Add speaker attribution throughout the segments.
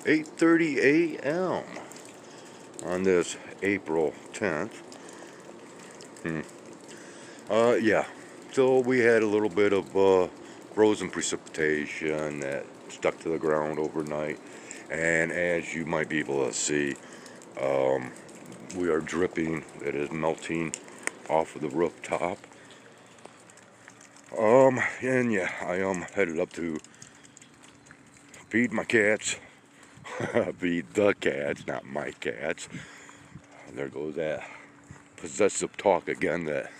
Speaker 1: 8:30 a.m. on this April 10th. Yeah. So we had a little bit of frozen precipitation that stuck to the ground overnight, and as you might be able to see, we are dripping. It is melting off of the rooftop. And yeah, I am headed up to feed my cats. Feed the cats, not my cats. There goes that possessive talk again that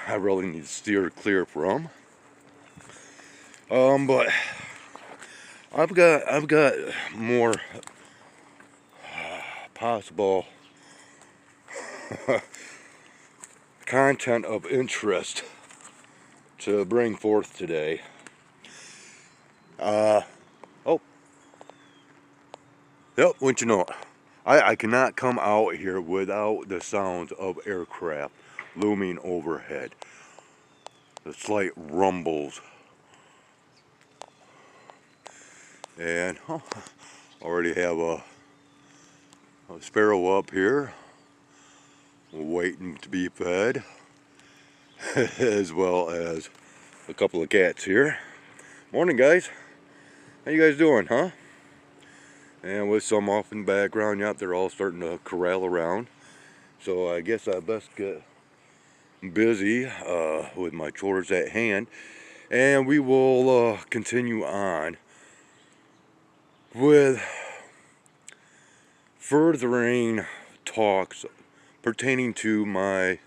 Speaker 1: I really need to steer clear from. But I've got more possible content of interest to bring forth today. Oh, yep, wouldn't you know it? I cannot come out here without the sounds of aircraft looming overhead. The slight rumbles. And already have a sparrow up here waiting to be fed, as well as a couple of cats here. Morning, guys. How you guys doing, huh? And with some off in the background, yep, they're all starting to corral around. So I guess I best get busy with my chores at hand, and we will continue on with furthering talks pertaining to my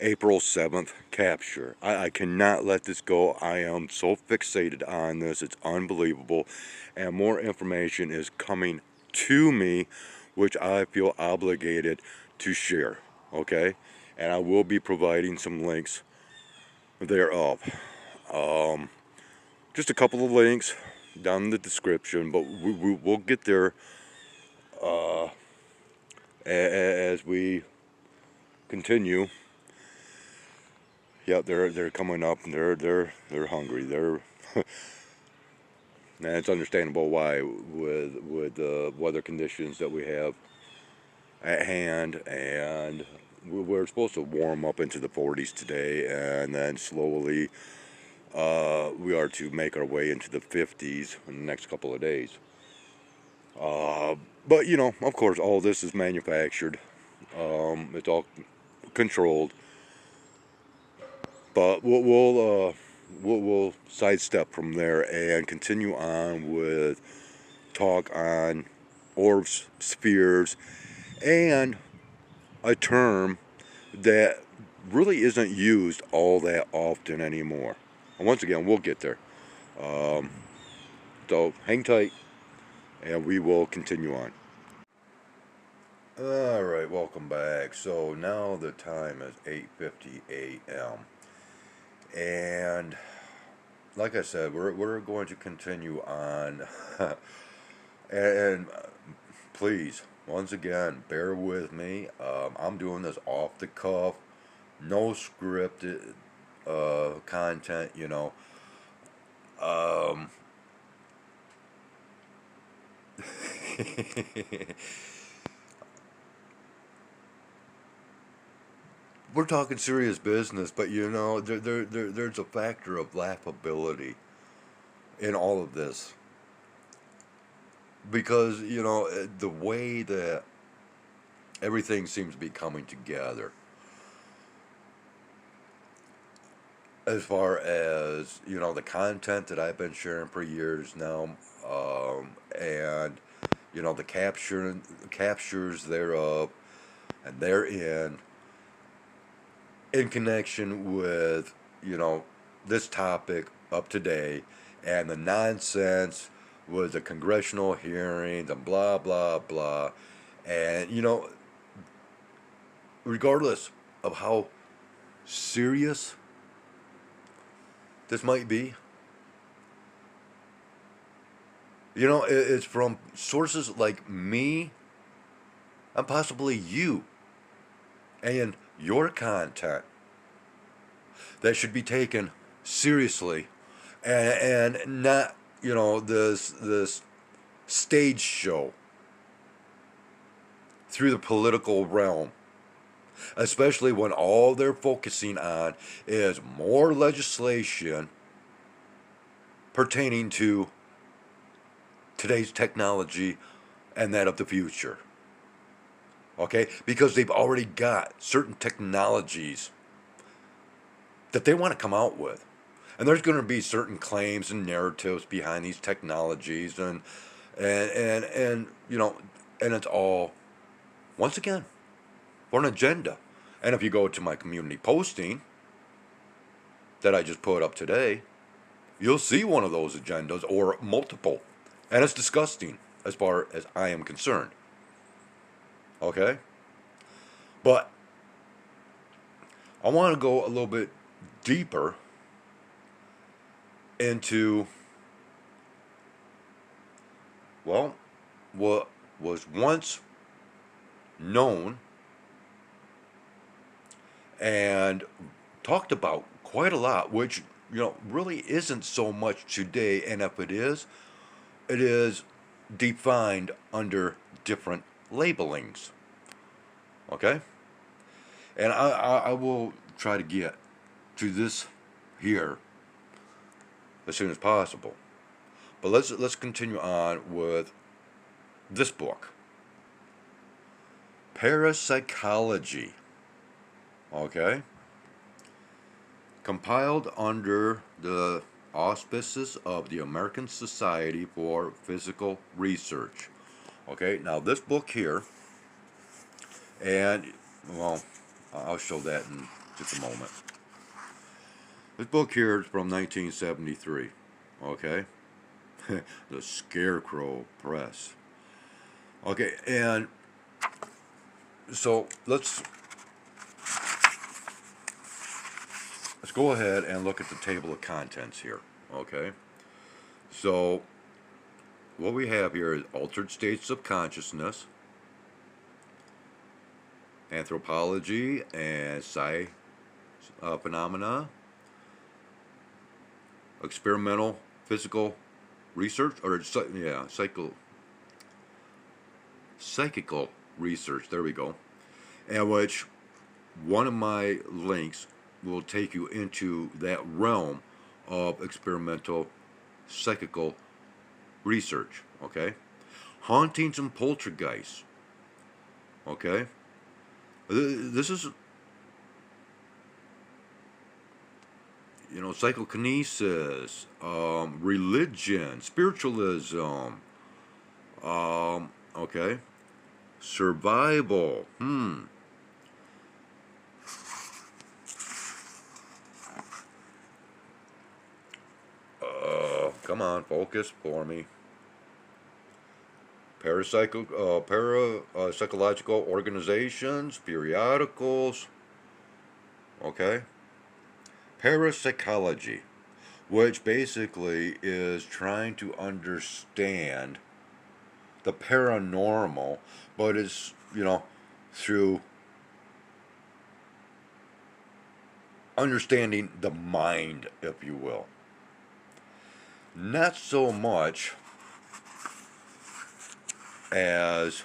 Speaker 1: April 7th capture. I cannot let this go. I am so fixated on this. It's unbelievable. And more information is coming to me, which I feel obligated to share. Okay? And I will be providing some links thereof. Just a couple of links down in the description, but we'll get there as we continue. Yeah, they're coming up, and they're hungry. They're and it's understandable why with the weather conditions that we have at hand, and we're supposed to warm up into the 40s today, and then slowly we are to make our way into the 50s in the next couple of days. But you know, of course, all this is manufactured. It's all controlled. But we'll sidestep from there and continue on with talk on orbs, spheres, and a term that really isn't used all that often anymore. And once again, we'll get there. So hang tight, and we will continue on. All right, welcome back. So now the time is 8:50 a.m. And like I said, we're going to continue on. and please, once again, bear with me. I'm doing this off the cuff, no scripted content, you know. We're talking serious business, but you know, there's a factor of laughability in all of this. Because, you know, the way that everything seems to be coming together, as far as, you know, the content that I've been sharing for years now, and, you know, the captures thereof, and therein, in connection with, you know, this topic up today, and the nonsense with the congressional hearings and blah blah blah, and you know, regardless of how serious this might be, you know, it's from sources like me and possibly you and your content that should be taken seriously, and not, you know, this stage show through the political realm, especially when all they're focusing on is more legislation pertaining to today's technology and that of the future. Okay? Because they've already got certain technologies that they want to come out with. And there's going to be certain claims and narratives behind these technologies and you know, and it's all, once again, for an agenda. And if you go to my community posting that I just put up today, you'll see one of those agendas or multiple. And it's disgusting as far as I am concerned. Okay? But I want to go a little bit deeper into, well, what was once known and talked about quite a lot, which, you know, really isn't so much today. And if it is defined under different labelings. Okay? And I will try to get to this here as soon as possible. But let's continue on with this book. Parapsychology. Okay? Compiled under the auspices of the American Society for Physical Research. Okay, now this book here, and, well, I'll show that in just a moment. This book here is from 1973, okay? The Scarecrow Press. Okay, and so let's go ahead and look at the table of contents here, okay? So what we have here is altered states of consciousness, anthropology and phenomena, experimental physical research, or psychical research, there we go, and which one of my links will take you into that realm of experimental psychical research, okay? Hauntings and poltergeists, okay? This is, you know, psychokinesis, religion, spiritualism, okay? Survival, come on, focus for me. Parapsychological organizations, periodicals, okay? Parapsychology, which basically is trying to understand the paranormal, but it's, you know, through understanding the mind, if you will. Not so much as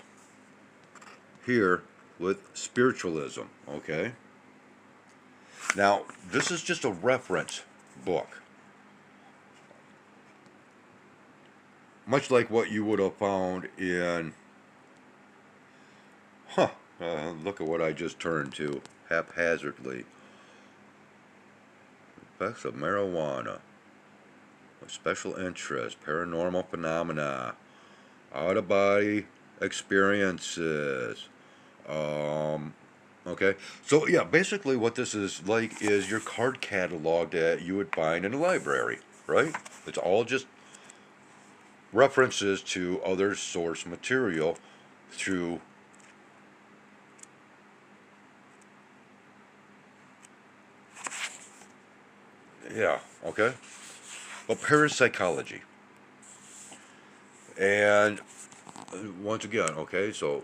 Speaker 1: here with spiritualism, okay? Now, this is just a reference book. Much like what you would have found in, look at what I just turned to haphazardly. Effects of marijuana, of special interest, paranormal phenomena, out-of-body experiences. Okay, so yeah, basically what this is like is your card catalog that you would find in a library, right? It's all just references to other source material through okay, but parapsychology. And once again, okay, so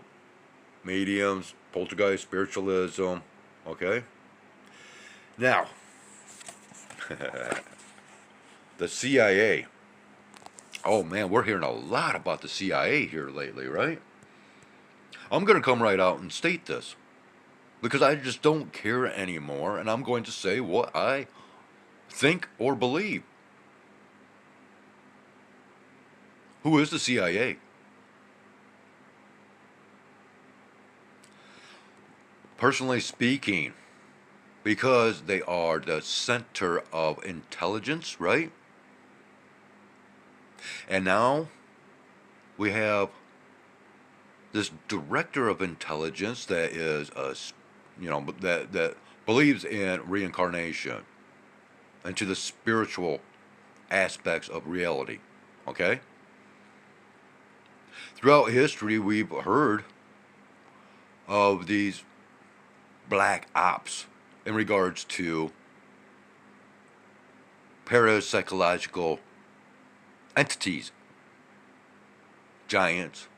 Speaker 1: mediums, poltergeist, spiritualism, okay? Now, the CIA Oh man, we're hearing a lot about the CIA here lately, right? I'm going to come right out and state this because I just don't care anymore, and I'm going to say what I think or believe. Who is the CIA? Personally speaking, because they are the center of intelligence, right? And now we have this director of intelligence that is that believes in reincarnation and to the spiritual aspects of reality. Okay? Throughout history, we've heard of these black ops in regards to parapsychological entities, giants,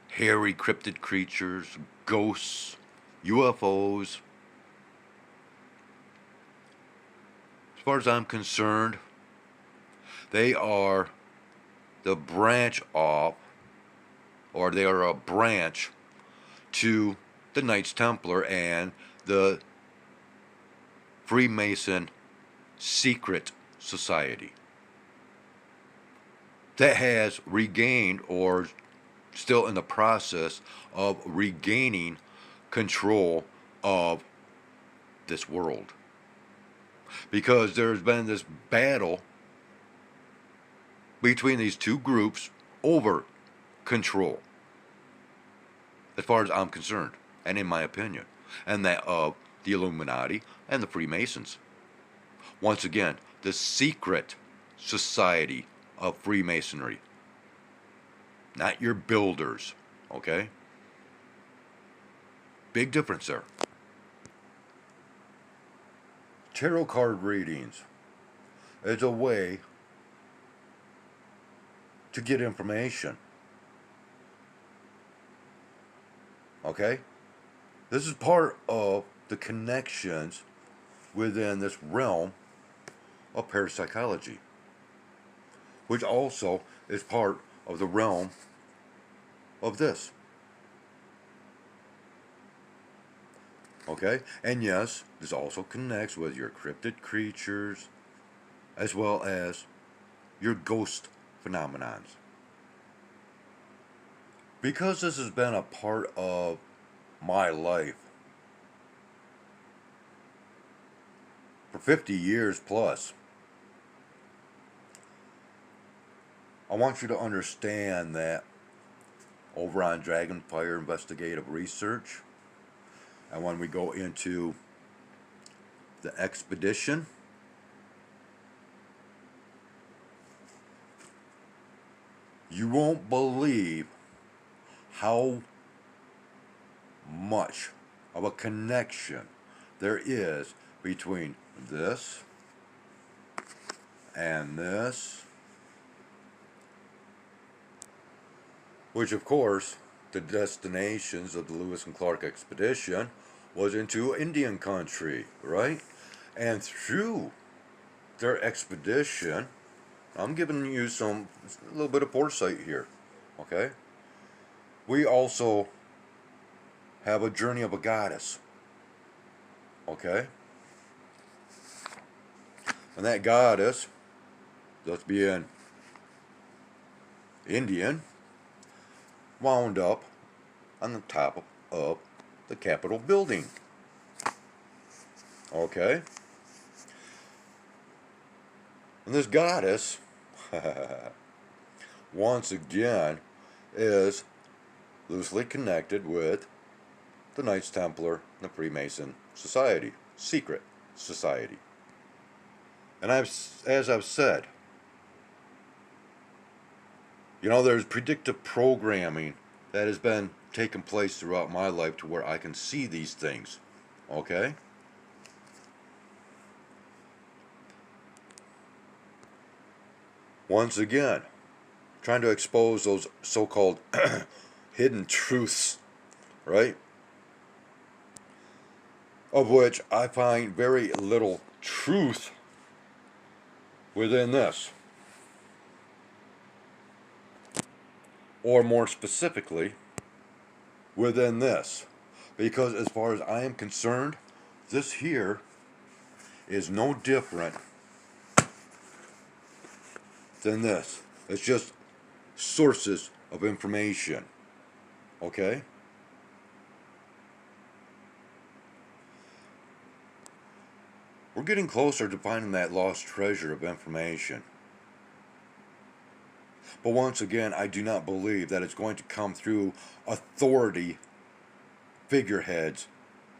Speaker 1: hairy cryptid creatures, ghosts, UFOs. As far as I'm concerned, they are the branch off, or they are a branch to the Knights Templar and the Freemason secret society that has regained or still in the process of regaining control of this world. Because there's been this battle between these two groups over control, as far as I'm concerned, and in my opinion, and that of the Illuminati and the Freemasons. Once again, the secret society of Freemasonry, not your builders, okay? Big difference there. Tarot card readings is a way to get information. Okay? This is part of the connections within this realm of parapsychology, which also is part of the realm of this. Okay? And yes, this also connects with your cryptid creatures as well as your ghost phenomenons. Because this has been a part of my life for 50 years plus, I want you to understand that over on Dragonfire Investigative Research, and when we go into the expedition, you won't believe how much of a connection there is between this and this, which of course the destinations of the Lewis and Clark expedition was into Indian country, right? And through their expedition, I'm giving you a little bit of foresight here, okay? We also have a journey of a goddess, okay? And that goddess, thus being Indian, wound up on the top of the Capitol building, okay? And this goddess, once again, is loosely connected with the Knights Templar and the Freemason Society, secret society. And as I've said, there's predictive programming that has been taking place throughout my life to where I can see these things, okay? Once again, trying to expose those so-called hidden truths, right? Of which I find very little truth within this. or more specifically, within this. Because as far as I am concerned, this here is no different than this. It's just sources of information. Okay? We're getting closer to finding that lost treasure of information. But once again, I do not believe that it's going to come through authority figureheads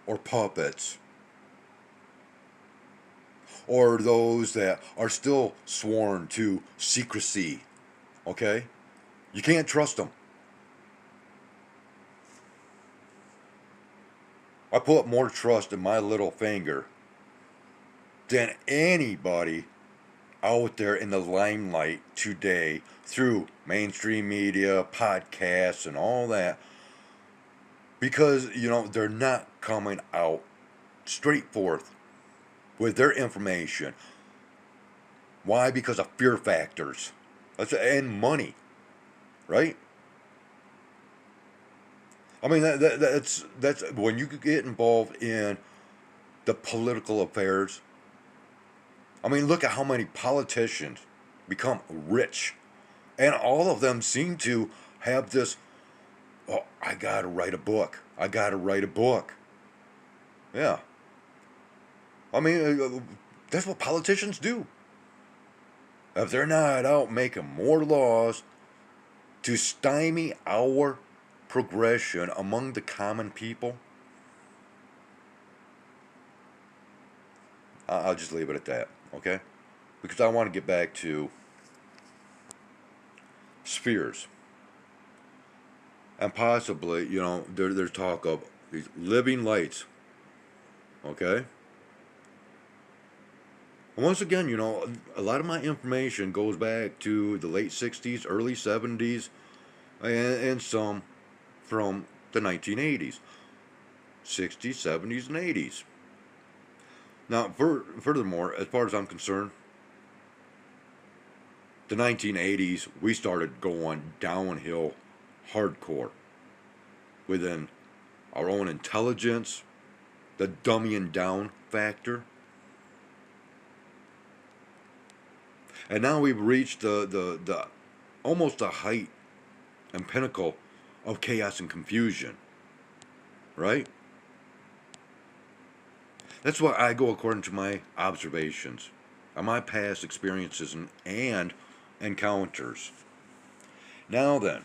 Speaker 1: or puppets or those that are still sworn to secrecy. Okay? You can't trust them. I put more trust in my little finger than anybody out there in the limelight today through mainstream media, podcasts, and all that. Because, they're not coming out straight forth with their information. Why? Because of fear factors. And money. Right? I mean, that's when you get involved in the political affairs. I mean, look at how many politicians become rich. And all of them seem to have this, oh, I gotta write a book. I gotta write a book. Yeah. I mean, that's what politicians do. If they're not out making more laws to stymie our progression among the common people, I'll just leave it at that, okay? Because I want to get back to spheres. And possibly, there's talk of these living lights, okay? And once again, a lot of my information goes back to the late 60s, early 70s, and some from the 1980s, 60s, 70s, and 80s. Now, furthermore, as far as I'm concerned, the 1980s, we started going downhill hardcore within our own intelligence, the dumbing down factor. And now we've reached the almost the height and pinnacle of chaos and confusion. Right? That's why I go according to my observations and my past experiences and encounters. Now then,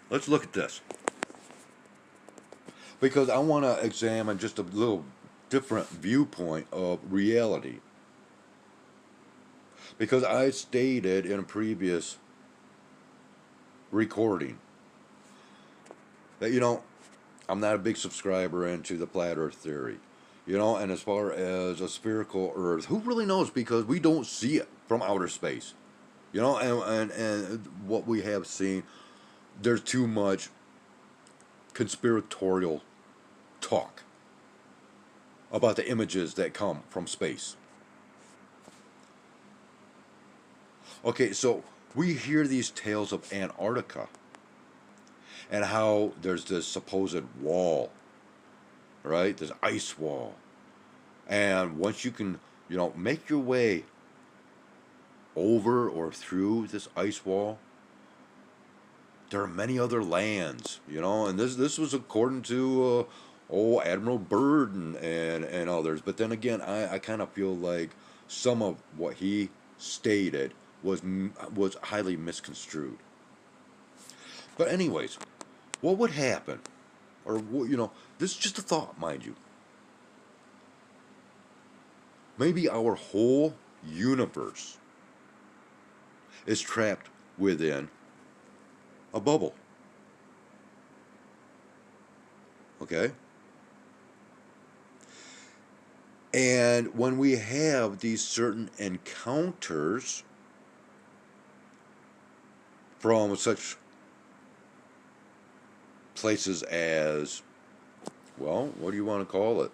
Speaker 1: let's look at this. Because I want to examine just a little different viewpoint of reality. Because I stated in a previous recording that, I'm not a big subscriber into the flat earth theory. And as far as a spherical earth, who really knows? Because we don't see it from outer space. And what we have seen, there's too much conspiratorial talk about the images that come from space. Okay, so we hear these tales of Antarctica and how there's this supposed wall, right? This ice wall. And once you can, make your way over or through this ice wall, there are many other lands, and this was according to Admiral Byrd and others. But then again, I kind of feel like some of what he stated was highly misconstrued. But anyways, what would happen? Or, this is just a thought, mind you. Maybe our whole universe is trapped within a bubble. Okay? And when we have these certain encounters from such places as, well, what do you want to call it?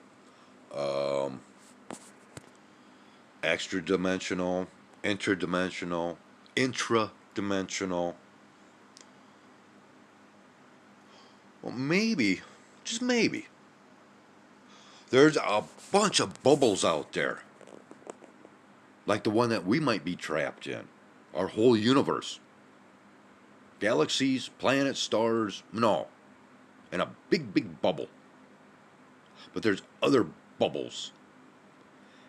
Speaker 1: Extra dimensional, interdimensional, intra-dimensional, Well, maybe, just maybe, there's a bunch of bubbles out there, like the one that we might be trapped in, our whole universe. Galaxies, planets, stars, no, and a big, big bubble. But there's other bubbles.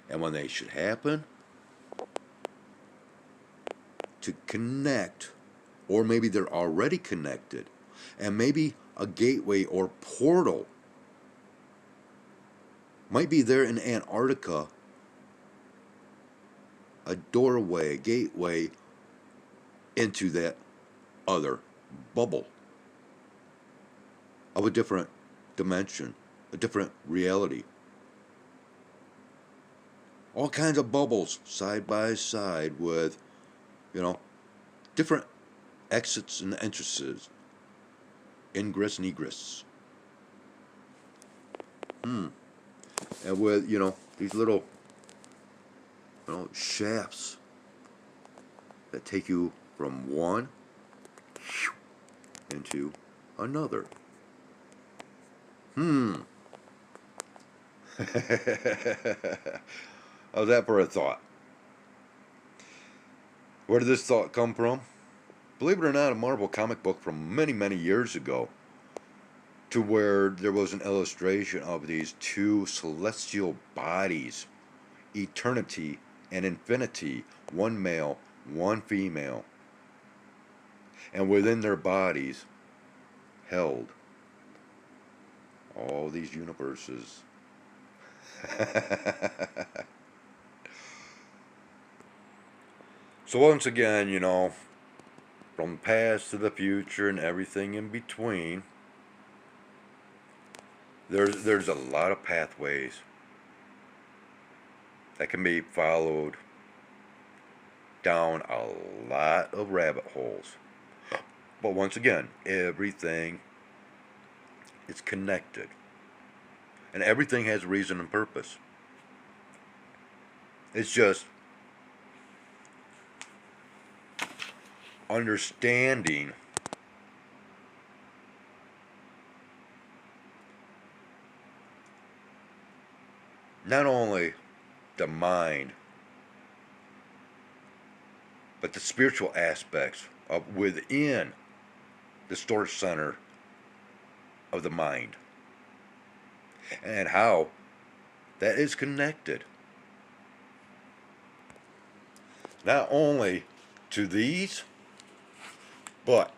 Speaker 1: And when they should happen, to connect, or maybe they're already connected, and maybe a gateway or portal might be there in Antarctica, a doorway, a gateway into that other bubble of a different dimension, a different reality. All kinds of bubbles side by side with, you know, different exits and entrances, ingress and egress. And with, these little, shafts that take you from one into another. How's that for a thought? Where did this thought come from? Believe it or not, a Marvel comic book from many, many years ago, to where there was an illustration of these two celestial bodies, eternity and infinity, one male, one female, and within their bodies held all these universes. So once again, from the past to the future and everything in between, there's a lot of pathways that can be followed down a lot of rabbit holes. But once again, everything is connected. And everything has reason and purpose. It's just understanding not only the mind, but the spiritual aspects of within the storage center of the mind, and how that is connected not only to these, but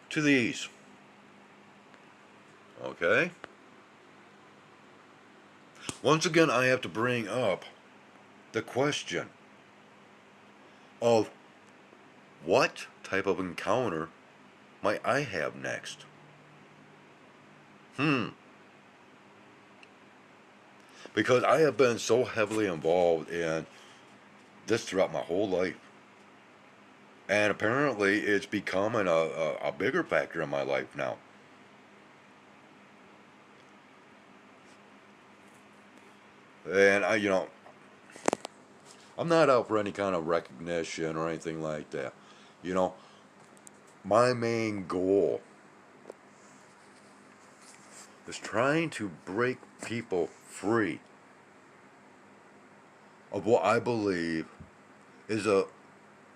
Speaker 1: to these. Okay? Once again, I have to bring up the question of what type of encounter might I have next? Because I have been so heavily involved in this throughout my whole life. And apparently it's becoming a bigger factor in my life now. And I'm not out for any kind of recognition or anything like that. My main goal is trying to break people free of what I believe is a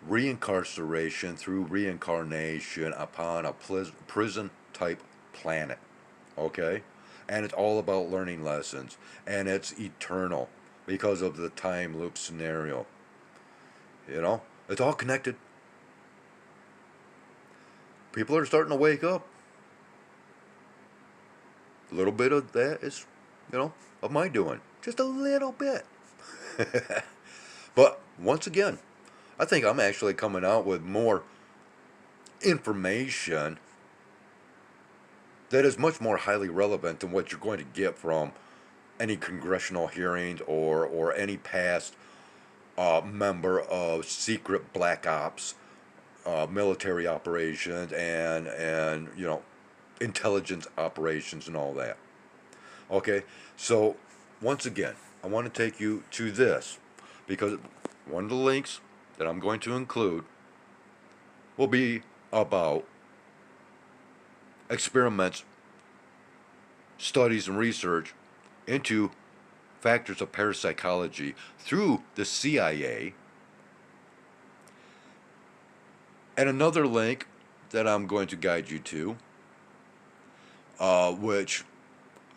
Speaker 1: reincarceration through reincarnation upon a prison type planet. Okay? And it's all about learning lessons. And it's eternal because of the time loop scenario. It's all connected. People are starting to wake up. A little bit of that is, of my doing. Just a little bit. But once again, I think I'm actually coming out with more information that is much more highly relevant than what you're going to get from any congressional hearings or any past member of secret black ops, military operations, and intelligence operations and all that. Okay, so once again, I want to take you to this because one of the links that I'm going to include will be about experiments, studies, and research into factors of parapsychology through the CIA, and another link that I'm going to guide you to, which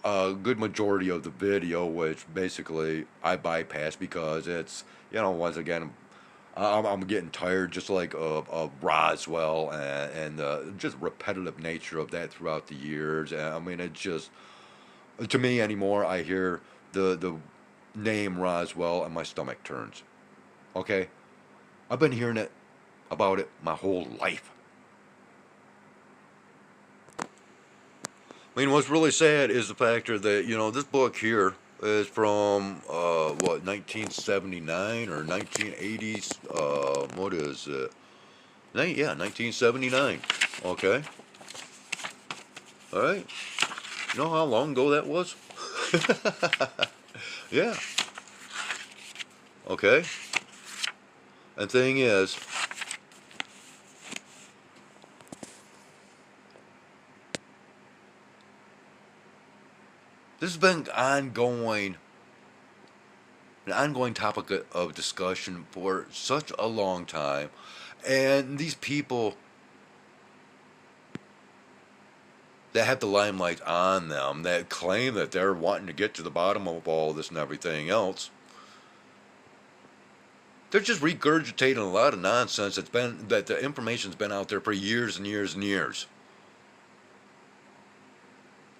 Speaker 1: a good majority of the video, which basically I bypass because it's, once again, I'm getting tired, just like of Roswell and the just repetitive nature of that throughout the years. And I mean, it's just, to me anymore, I hear the name Roswell and my stomach turns. Okay? I've been hearing about it my whole life. I mean, what's really sad is the factor that, this book here is from, 1979 or 1980s? What is it? Yeah, 1979. Okay. All right. You know how long ago that was? Yeah. Okay. And thing is, this has been an ongoing topic of discussion for such a long time, and these people that have the limelight on them, that claim that they're wanting to get to the bottom of all this and everything else, they're just regurgitating a lot of nonsense that the information's been out there for years and years and years.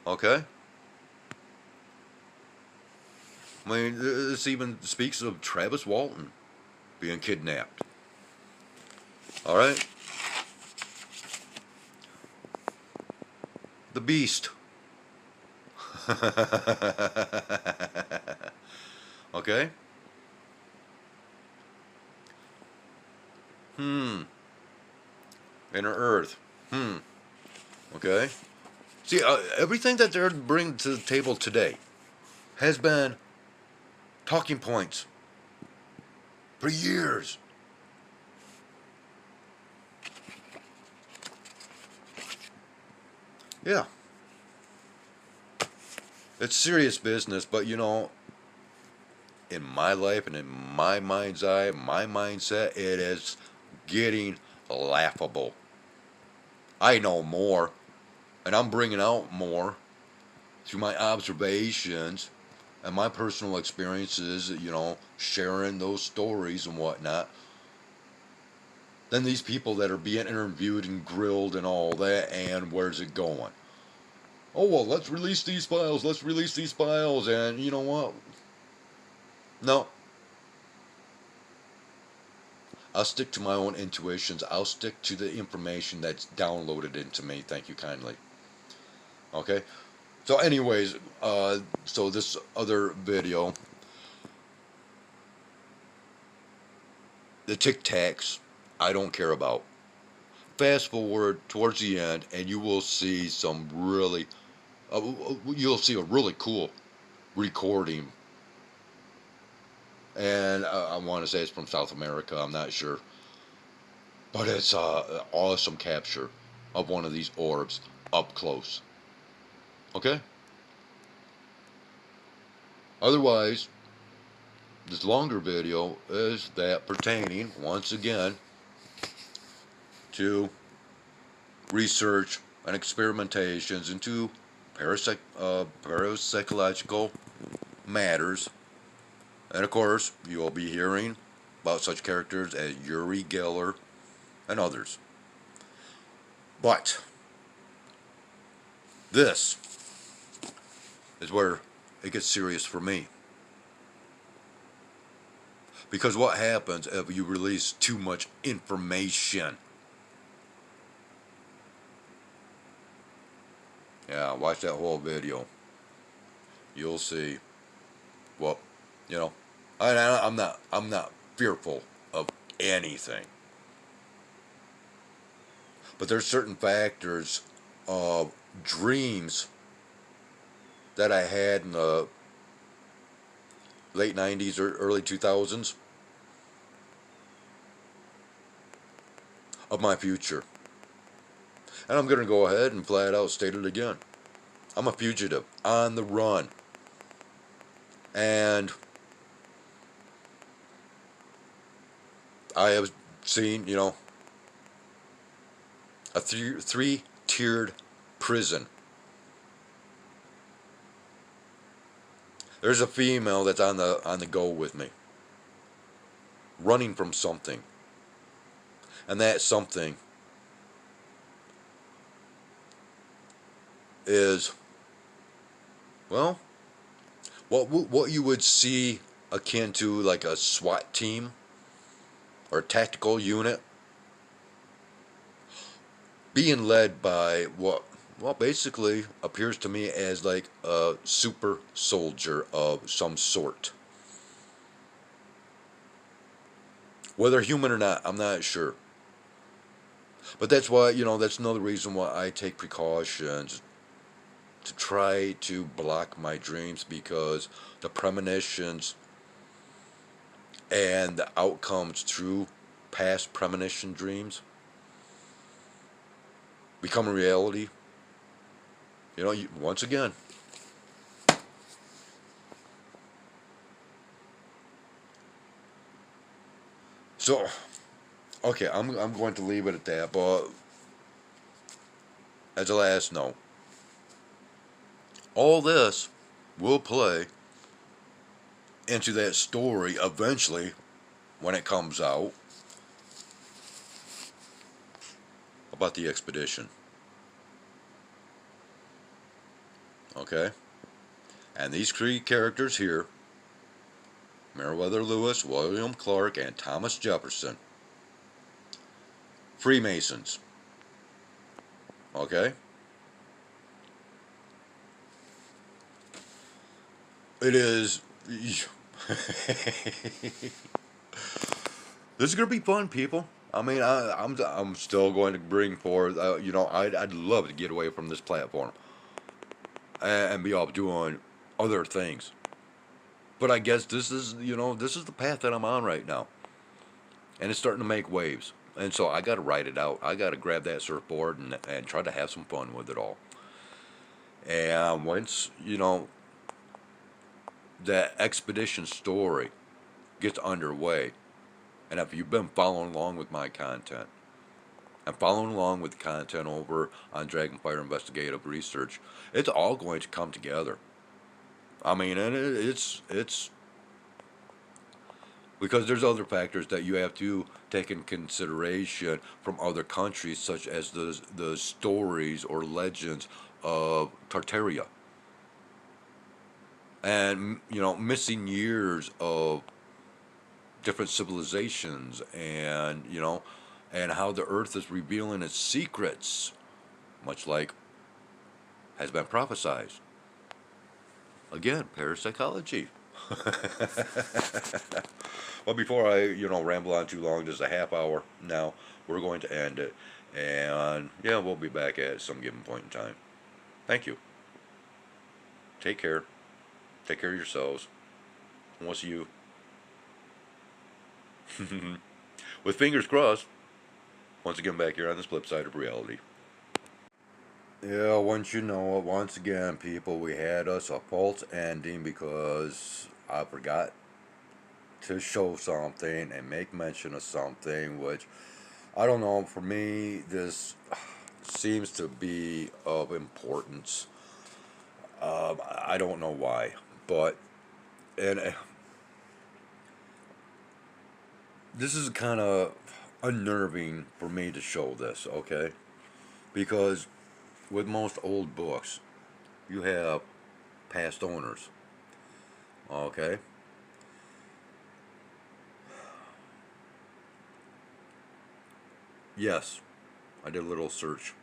Speaker 1: Okay? I mean, this even speaks of Travis Walton being kidnapped. All right? The Beast. Okay? Inner Earth. Okay? See, everything that they're bringing to the table today has been talking points for years. Yeah. It's serious business, but in my life and in my mind's eye, my mindset, it is getting laughable. I know more, and I'm bringing out more through my observations and my personal experiences, sharing those stories and whatnot, than these people that are being interviewed and grilled and all that, and where's it going? Oh, well, let's release these files, and you know what? No. I'll stick to my own intuitions. I'll stick to the information that's downloaded into me. Thank you kindly. Okay? So anyways, so this other video, the Tic Tacs, I don't care about. Fast forward towards the end, and you will see you'll see a really cool recording. And I want to say it's from South America. I'm not sure, but it's an awesome capture of one of these orbs up close. Okay. Otherwise, this longer video is that pertaining, once again, to research and experimentations into parapsychological matters. And of course, you will be hearing about such characters as Uri Geller and others. But this is where it gets serious for me. Because what happens if you release too much information? Yeah, watch that whole video. You'll see. Well, I'm not fearful of anything. But there's certain factors of dreams that I had in the late 90s or early 2000s of my future. And I'm going to go ahead and flat out state it again. I'm a fugitive on the run. And I have seen, a three-tiered prison. There's a female that's on the go with me, running from something. And that something is, well, what you would see akin to like a SWAT team or a tactical unit being led by what, well, basically appears to me as like a super soldier of some sort. Whether human or not, I'm not sure. But that's why, that's another reason why I take precautions to try to block my dreams, because the premonitions and the outcomes through past premonition dreams become a reality. Once again. So, okay, I'm going to leave it at that, but as a last note, all this will play into that story eventually when it comes out about the expedition. Okay? And these three characters here, Meriwether Lewis, William Clark, and Thomas Jefferson, Freemasons. Okay? It is. This is gonna be fun, people. I mean, I'm still going to bring forth. I'd love to get away from this platform and be off doing other things. But I guess this is the path that I'm on right now, and it's starting to make waves. And so I got to ride it out. I got to grab that surfboard and try to have some fun with it all. And once that expedition story gets underway, and if you've been following along with my content, and following along with the content over on Dragonfire Investigative Research, it's all going to come together. I mean, and it's because there's other factors that you have to take in consideration from other countries, such as the stories or legends of Tartaria, and missing years of different civilizations, and how the earth is revealing its secrets, much like has been prophesied. Again, parapsychology. Well, before I ramble on too long, just a half hour now, we're going to end it, and yeah, we'll be back at some given point in time. Thank you. Take care. Take care of yourselves. And we'll see you. With fingers crossed, once again back here on this flip side of reality. Yeah, once you know it, once again, people, we had us a false ending because I forgot to show something and make mention of something, which, I don't know, for me, this seems to be of importance. I don't know why, but, and this is kind of unnerving for me to show this, okay? Because with most old books, you have past owners, okay? Yes, I did a little search.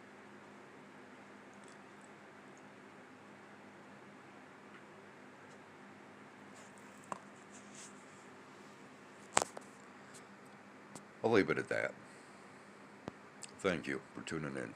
Speaker 1: I'll leave it at that. Thank you for tuning in.